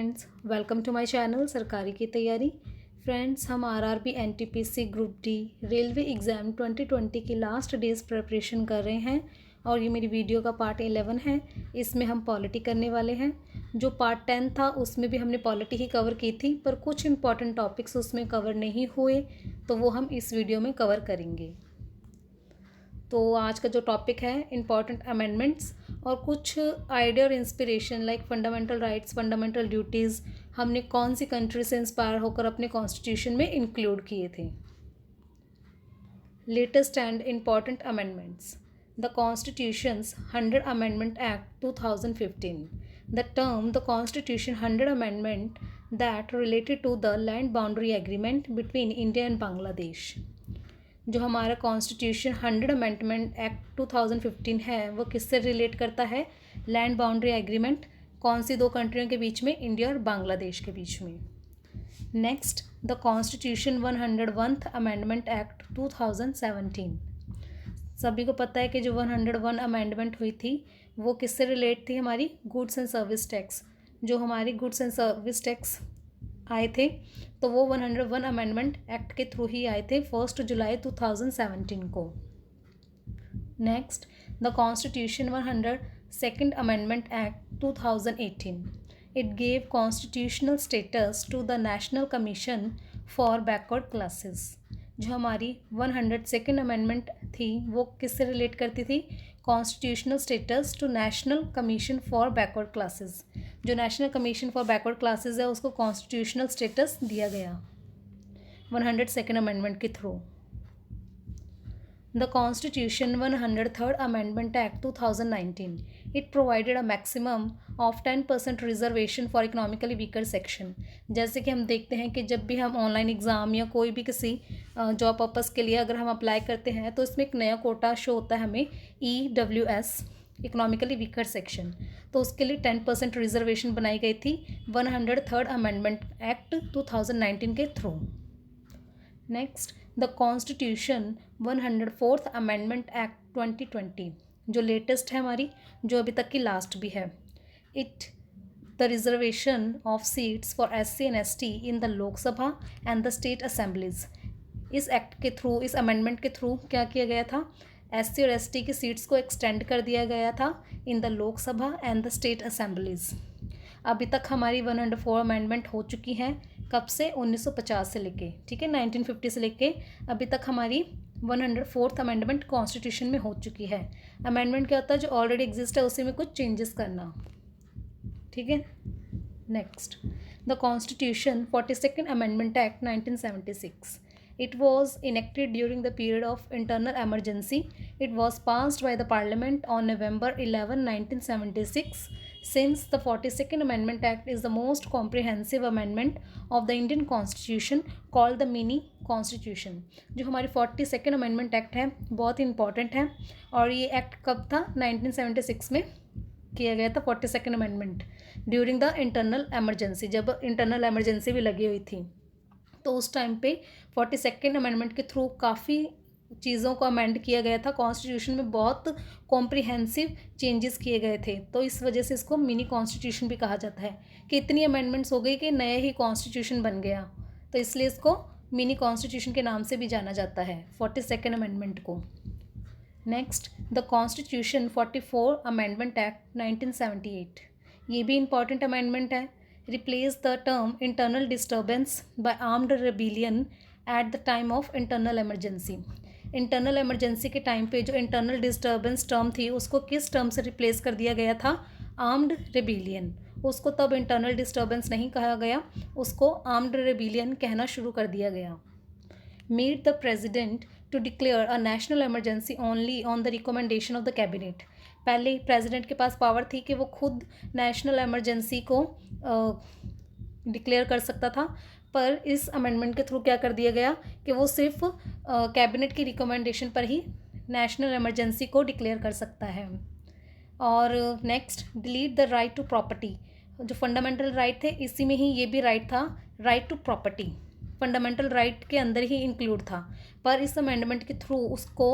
Friends, welcome to my channel सरकारी की तैयारी। फ्रेंड्स, हम RRB NTPC group D railway exam 2020 की लास्ट डेज़ प्रिपरेशन कर रहे हैं और ये मेरी वीडियो का पार्ट 11 है। इसमें हम पॉलिटी करने वाले हैं। जो पार्ट 10 था उसमें भी हमने पॉलिटी ही कवर की थी, पर कुछ इंपॉर्टेंट टॉपिक्स उसमें कवर नहीं हुए, तो वो हम इस वीडियो में कवर करेंगे। तो आज का जो टॉपिक है इम्पॉर्टेंट अमेंडमेंट्स और कुछ आइडिया और inspiration like fundamental rights, fundamental duties हमने कौन सी कंट्री से इंस्पायर होकर अपने कॉन्स्टिट्यूशन में इंक्लूड किए थे। Latest and important amendments. The constitutions 100 amendment act 2015। The term the constitution 100 amendment that related to the land boundary agreement between India and Bangladesh. जो हमारा कॉन्स्टिट्यूशन 100 अमेंडमेंट एक्ट 2015 है वो किससे रिलेट करता है? लैंड बाउंड्री एग्रीमेंट कौन सी दो कंट्रियों के बीच में? इंडिया और बांग्लादेश के बीच में। Next, the constitution 101th amendment act 2017। सभी को पता है कि जो 101 अमेंडमेंट हुई थी वो किससे रिलेट थी? हमारी गुड्स एंड सर्विस टैक्स। जो हमारी गुड्स एंड सर्विस टैक्स आए थे तो वो 101 अमेंडमेंट एक्ट के थ्रू ही आए थे 1 जुलाई 2017 को। Next, the constitution 102nd amendment act 2018। It gave constitutional status to the national commission for backward classes. जो हमारी 102nd अमेंडमेंट थी वो किससे रिलेट करती थी? Constitutional status to national commission for backward classes. जो national commission for backward classes है उसको कॉन्स्टिट्यूशनल स्टेटस दिया गया 102nd अमेंडमेंट के through. The constitution 103rd amendment act 2019। It provided a maximum of 10% reservation for economically weaker section. जैसे कि हम देखते हैं कि जब भी हम ऑनलाइन एग्ज़ाम या कोई भी किसी जॉब पर्पज़ के लिए अगर हम अप्लाई करते हैं तो इसमें एक नया कोटा शो होता है हमें, EWS, इकोनॉमिकली वीकर सेक्शन। तो उसके लिए 10% रिजर्वेशन बनाई गई थी 103rd अमेंडमेंट एक्ट 2019 के through. Next, the constitution 104th amendment act 2020। जो लेटेस्ट है हमारी, जो अभी तक की लास्ट भी है। It the reservation of seats for SC and ST in the Lok Sabha and the state assemblies. इस एक्ट के थ्रू, इस अमेंडमेंट के थ्रू क्या किया गया था? SC और ST की सीट्स को एक्सटेंड कर दिया गया था in the Lok Sabha and the state assemblies. अभी तक हमारी 104 अमेंडमेंट हो चुकी हैं। कब से? 1950 से लेके, ठीक है, 1950 से लेके अभी तक हमारी 104th अमेंडमेंट कॉन्स्टिट्यूशन में हो चुकी है। अमेंडमेंट क्या होता है? जो ऑलरेडी एग्जिस्ट है उसी में कुछ चेंजेस करना, ठीक है। Next, the constitution 42nd amendment act 1976। It was enacted during the period of internal emergency. It was passed by the Parliament on November 11, 1976. Since the 42nd Amendment Act is the most comprehensive amendment of the Indian Constitution called the Mini Constitution. जो हमारी 42nd Amendment Act है बहुत ही important है और ये act कब था? 1976 में किया गया था 42nd amendment during the internal emergency, जब इंटरनल एमरजेंसी भी लगी हुई थी। तो उस टाइम पे 42nd अमेंडमेंट के थ्रू काफ़ी चीज़ों को अमेंड किया गया था। कॉन्स्टिट्यूशन में बहुत कॉम्प्रिहेंसिव चेंजेस किए गए थे, तो इस वजह से इसको मिनी कॉन्स्टिट्यूशन भी कहा जाता है कि इतनी अमेंडमेंट्स हो गई कि नया ही कॉन्स्टिट्यूशन बन गया, तो इसलिए इसको मिनी कॉन्स्टिट्यूशन के नाम से भी जाना जाता है 42nd अमेंडमेंट को। Next, the constitution 44 amendment act 1978। ये भी इंपॉर्टेंट अमेंडमेंट है। Replace the term internal disturbance by armed rebellion at the time of internal emergency. Internal emergency के टाइम पे जो इंटरनल डिस्टर्बेंस टर्म थी उसको किस टर्म से रिप्लेस कर दिया गया था? Armed rebellion. उसको तब इंटरनल डिस्टर्बेंस नहीं कहा गया, उसको आर्म्ड रेबिलियन कहना शुरू कर दिया गया। Made the president to declare a national emergency only on the recommendation of the cabinet. पहले प्रेसिडेंट के पास पावर थी कि वो खुद नेशनल एमरजेंसी को डिक्लेयर कर सकता था, पर इस अमेंडमेंट के थ्रू क्या कर दिया गया कि वो सिर्फ कैबिनेट की रिकमेंडेशन पर ही नेशनल एमरजेंसी को डिक्लेयर कर सकता है। और next, delete the right to property. जो फंडामेंटल राइट थे इसी में ही ये भी राइट था, right to property fundamental right के अंदर ही इंक्लूड था, पर इस अमेंडमेंट के थ्रू उसको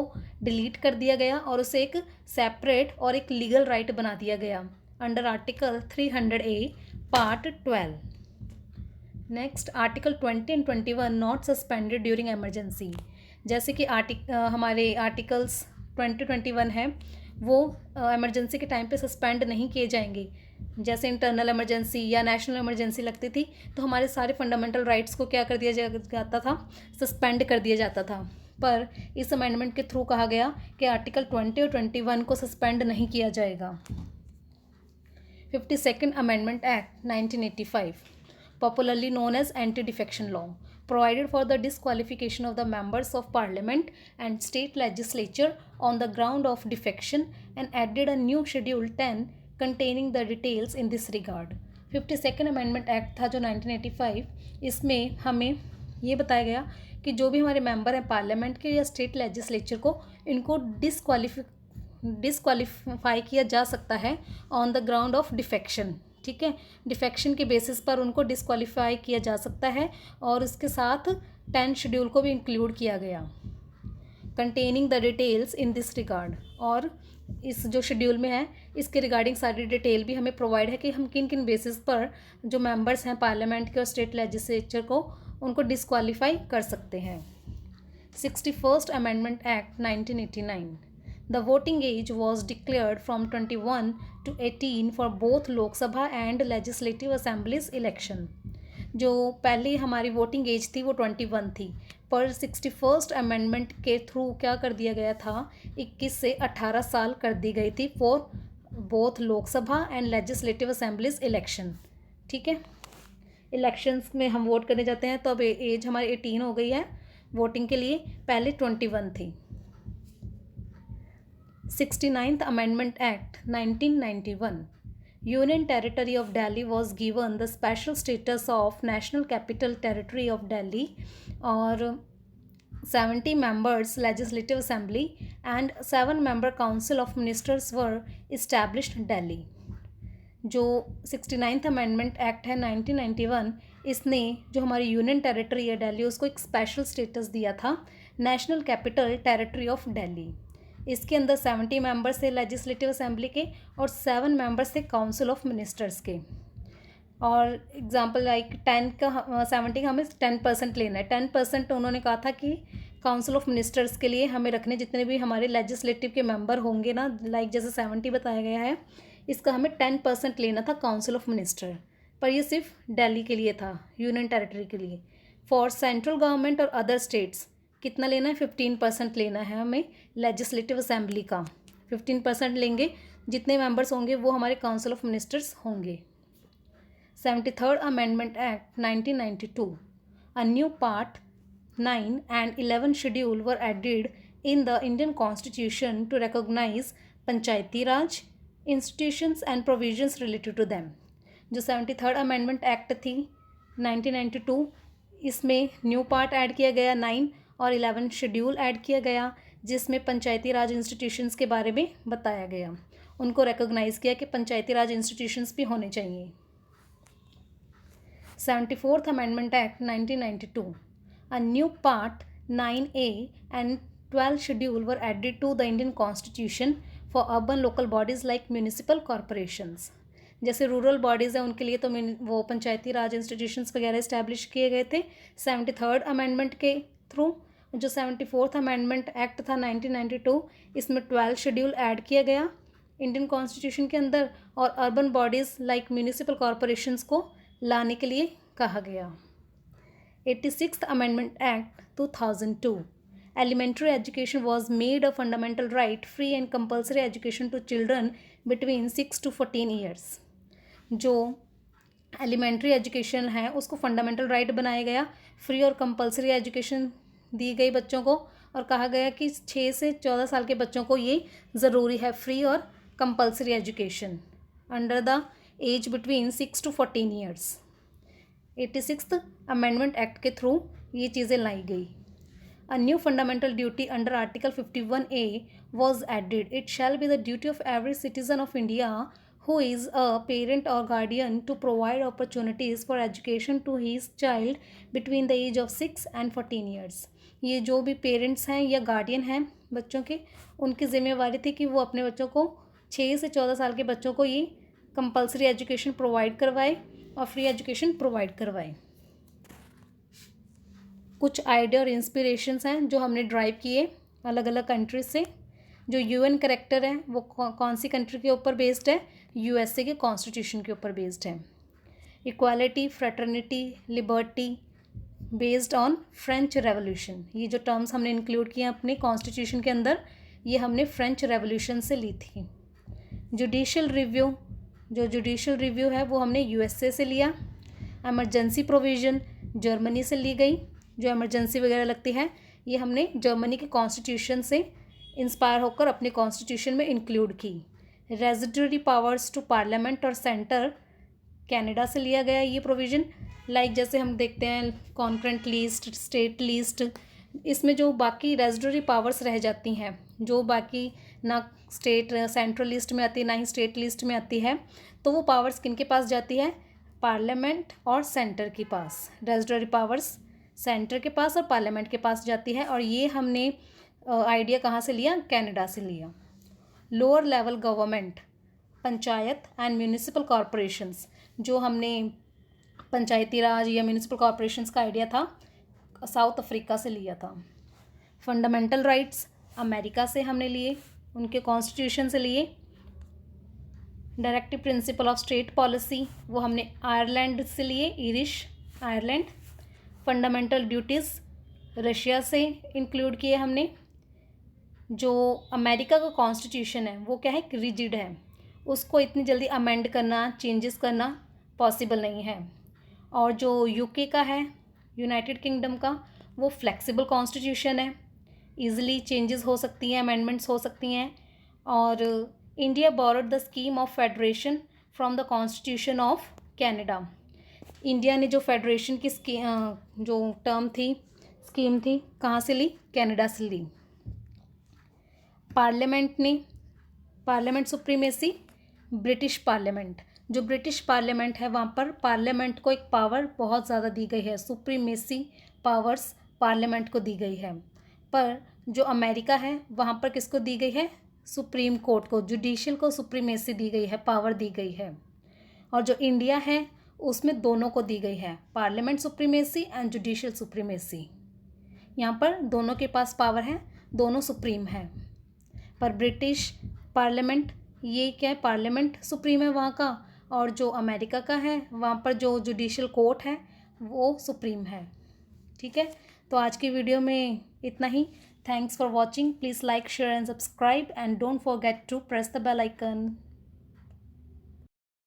डिलीट कर दिया गया और उसे एक सेपरेट और एक लीगल राइट बना दिया गया under article 300A part 12। Next article 20 and 21 not suspended during emergency. जैसे कि हमारे आर्टिकल्स 20-21 हैं वो एमरजेंसी के टाइम पे सस्पेंड नहीं किए जाएंगे। जैसे इंटरनल इमरजेंसी या नेशनल इमरजेंसी लगती थी तो हमारे सारे फंडामेंटल राइट्स को क्या कर दिया जाता था, सस्पेंड कर दिया जाता था। पर इस अमेंडमेंट के थ्रू कहा गया कि आर्टिकल 20 और 21 को सस्पेंड नहीं किया जाएगा। 52nd Amendment Act 1985, popularly known as Anti-Defection Law, provided for the disqualification of the members of parliament and state legislature on the ground of defection and added a new Schedule 10 containing the details in this regard. 52nd Amendment Act था जो 1985, इसमें हमें ये बताया गया कि जो भी हमारे मेंबर हैं पार्लियामेंट के या स्टेट लेजिस्लेचर को, इनको डिसक्वालीफाई किया जा सकता है on the ground of defection. ठीक है, डिफेक्शन के बेसिस पर उनको डिसक्वालीफाई किया जा सकता है और इसके साथ 10 शेड्यूल को भी इंक्लूड किया गया, containing the details in this regard. और इस जो शेड्यूल में है इसके रिगार्डिंग सारी डिटेल भी हमें प्रोवाइड है कि हम किन किन बेसिस पर जो मेंबर्स हैं पार्लियामेंट के और स्टेट लेजिस्लेचर को उनको डिसक्वालीफाई कर सकते हैं। 61st Amendment Act 1989, the voting age was declared from 21 to 18 for both Lok Sabha and Legislative Assemblies election. जो पहले हमारी वोटिंग एज थी वो 21 थी, पर 61st अमेंडमेंट के थ्रू क्या कर दिया गया था, 21 से 18 साल कर दी गई थी for both Lok Sabha and legislative assemblies election. ठीक है, इलेक्शंस में हम वोट करने जाते हैं तो अब एज हमारी 18 हो गई है वोटिंग के लिए, पहले 21 थी। 69th Amendment Act 1991, Union Territory of Delhi was given the special status of National Capital Territory of Delhi और 70 members Legislative Assembly and 7-member Council of Ministers were established Delhi। जो 69th अमेंडमेंट एक्ट है 1991, इसने जो हमारी union territory है दिल्ली उसको एक special status दिया था, national capital territory of Delhi. इसके अंदर 70 मेंबर्स थे लेजिस्लेटिव असेंबली के और 7 मेंबर्स थे काउंसिल ऑफ मिनिस्टर्स के। और एग्जांपल लाइक 70 का हमें 10% लेना है। 10% उन्होंने कहा था कि काउंसिल ऑफ मिनिस्टर्स के लिए हमें रखने जितने भी हमारे लेजिस्लेटिव के मेंबर होंगे ना, लाइक जैसे 70 बताया गया है, इसका हमें 10% लेना था काउंसिल ऑफ मिनिस्टर, पर ये सिर्फ दिल्ली के लिए था, यूनियन टेरिटरी के लिए। फॉर सेंट्रल गवर्नमेंट और अदर स्टेट्स कितना लेना है, 15% लेना है हमें लेजिस्लेटिव असेंबली का। 15% लेंगे, जितने मेंबर्स होंगे वो हमारे काउंसिल ऑफ मिनिस्टर्स होंगे। 73rd amendment act 1992, a new part 9 and 11 schedule were added in the Indian Constitution to recognize Panchayati Raj institutions and provisions related to them। जो 73rd अमेंडमेंट एक्ट थी 1992, इसमें new part add किया गया 9 और 11 schedule add किया गया, जिसमें पंचायती राज institutions के बारे में बताया गया, उनको रिकॉग्नाइज़ किया कि पंचायती राज इंस्टीट्यूशंस भी होने चाहिए। 74th amendment act 1992, a new part 9A and 12 schedule were added to the Indian Constitution for urban local bodies like municipal corporations। जैसे रूरल बॉडीज़ हैं उनके लिए तो वो पंचायती राज इंस्टीट्यूशंस वगैरह इस्टेब्लिश किए गए थे 73rd अमेंडमेंट के थ्रू। जो 74th अमेंडमेंट एक्ट था 1992, इसमें 12 शेड्यूल ऐड किया गया इंडियन कॉन्स्टिट्यूशन के अंदर और urban bodies like municipal corporations को लाने के लिए कहा गया। 86th Amendment Act 2002, elementary education was made a fundamental right, free and compulsory education to children between 6 to 14 years। जो एलिमेंट्री एजुकेशन है उसको फंडामेंटल राइट बनाया गया, फ्री और कंपलसरी एजुकेशन दी गई बच्चों को, और कहा गया कि 6 से 14 साल के बच्चों को ये ज़रूरी है, फ्री और compulsory education under the age between 6 to 14 years. 86th amendment act के थ्रू ये चीज़ें लाई गई। A new fundamental duty under Article 51A was added. It shall be the duty of every citizen of India who is a parent or guardian to provide opportunities for education to his child between the age of 6 and 14 years। ये जो भी parents हैं या guardian हैं बच्चों के, उनकी जिम्मेवारी थी कि वो अपने बच्चों को 6 से 14 साल के बच्चों को ये कंपलसरी एजुकेशन प्रोवाइड करवाए और फ्री एजुकेशन प्रोवाइड करवाए। कुछ आइडिया और इंस्पिरेशंस हैं जो हमने ड्राइव किए अलग अलग कंट्रीज से। जो यूएन करेक्टर है वो कौन सी कंट्री के ऊपर बेस्ड है? यूएसए के कॉन्स्टिट्यूशन के ऊपर बेस्ड है। Equality, fraternity, liberty based on French revolution, ये जो टर्म्स हमने इंक्लूड किए अपने कॉन्स्टिट्यूशन के अंदर, ये हमने फ्रेंच रेवोल्यूशन से ली थी। जुडिशल रिव्यू, जो जुडिशल रिव्यू है वो हमने यूएसए से लिया। एमरजेंसी प्रोविज़न जर्मनी से ली गई, जो एमरजेंसी वगैरह लगती है ये हमने जर्मनी के कॉन्स्टिट्यूशन से इंस्पायर होकर अपने कॉन्स्टिट्यूशन में इंक्लूड की। रेजिडरी पावर्स टू पार्लियामेंट और सेंटर कनाडा से लिया गया ये प्रोविज़न। लाइक जैसे हम देखते हैं कॉन्करेंट लिस्ट, स्टेट लिस्ट, इसमें जो बाकी रेजिडरी पावर्स रह जाती हैं, जो बाकी ना स्टेट सेंट्रल लिस्ट में आती है ना ही स्टेट लिस्ट में आती है, तो वो पावर्स किन के पास जाती है? पार्लियामेंट और सेंटर के पास। रेजिडरी पावर्स सेंटर के पास और पार्लियामेंट के पास जाती है। और ये हमने आइडिया कहाँ से लिया? कनाडा से लिया। Lower level government, panchayat and municipal corporations, जो हमने पंचायती राज या म्यूनिसिपल कॉरपोरेशंस का आइडिया था साउथ अफ्रीका से लिया था। फंडामेंटल राइट्स अमेरिका से हमने लिए, उनके कॉन्स्टिट्यूशन से लिए। Directive principle of state policy वो हमने आयरलैंड से लिए, ईरिश आयरलैंड। फंडामेंटल ड्यूटीज़ रशिया से इंक्लूड किए हमने। जो अमेरिका का कॉन्स्टिट्यूशन है वो क्या है? रिजिड है, उसको इतनी जल्दी अमेंड करना, चेंजेस करना पॉसिबल नहीं है। और जो यूके का है, यूनाइटेड किंगडम का, वो फ्लेक्सिबल कॉन्स्टिट्यूशन है, ईजिली चेंजेस हो सकती हैं, अमेंडमेंट्स हो सकती हैं। और India borrowed the scheme of federation from the constitution of Canada. India ने जो फेडरेशन की जो टर्म थी, स्कीम थी, कहाँ से ली? कनाडा से ली। पार्लियामेंट सुप्रीमेसी, ब्रिटिश पार्लियामेंट, जो ब्रिटिश पार्लियामेंट है वहाँ पर पार्लियामेंट को एक पावर बहुत ज़्यादा दी गई है, सुप्रीमेसी पावर्स पार्लियामेंट को दी गई है। पर जो अमेरिका है वहाँ पर किसको दी गई है? सुप्रीम कोर्ट को, जुडिशियल को सुप्रीमेसी दी गई है, पावर दी गई है। और जो इंडिया है उसमें दोनों को दी गई है, parliament supremacy and judicial supremacy. यहाँ पर दोनों के पास पावर है, दोनों सुप्रीम है। पर ब्रिटिश पार्लियामेंट ये क्या है? पार्लियामेंट सुप्रीम है वहाँ का, और जो अमेरिका का है वहाँ पर जो जुडिशियल कोर्ट है वो सुप्रीम है। ठीक है, तो आज की वीडियो में इतना ही। Thanks for watching. Please like, share and subscribe and don't forget to press the bell icon.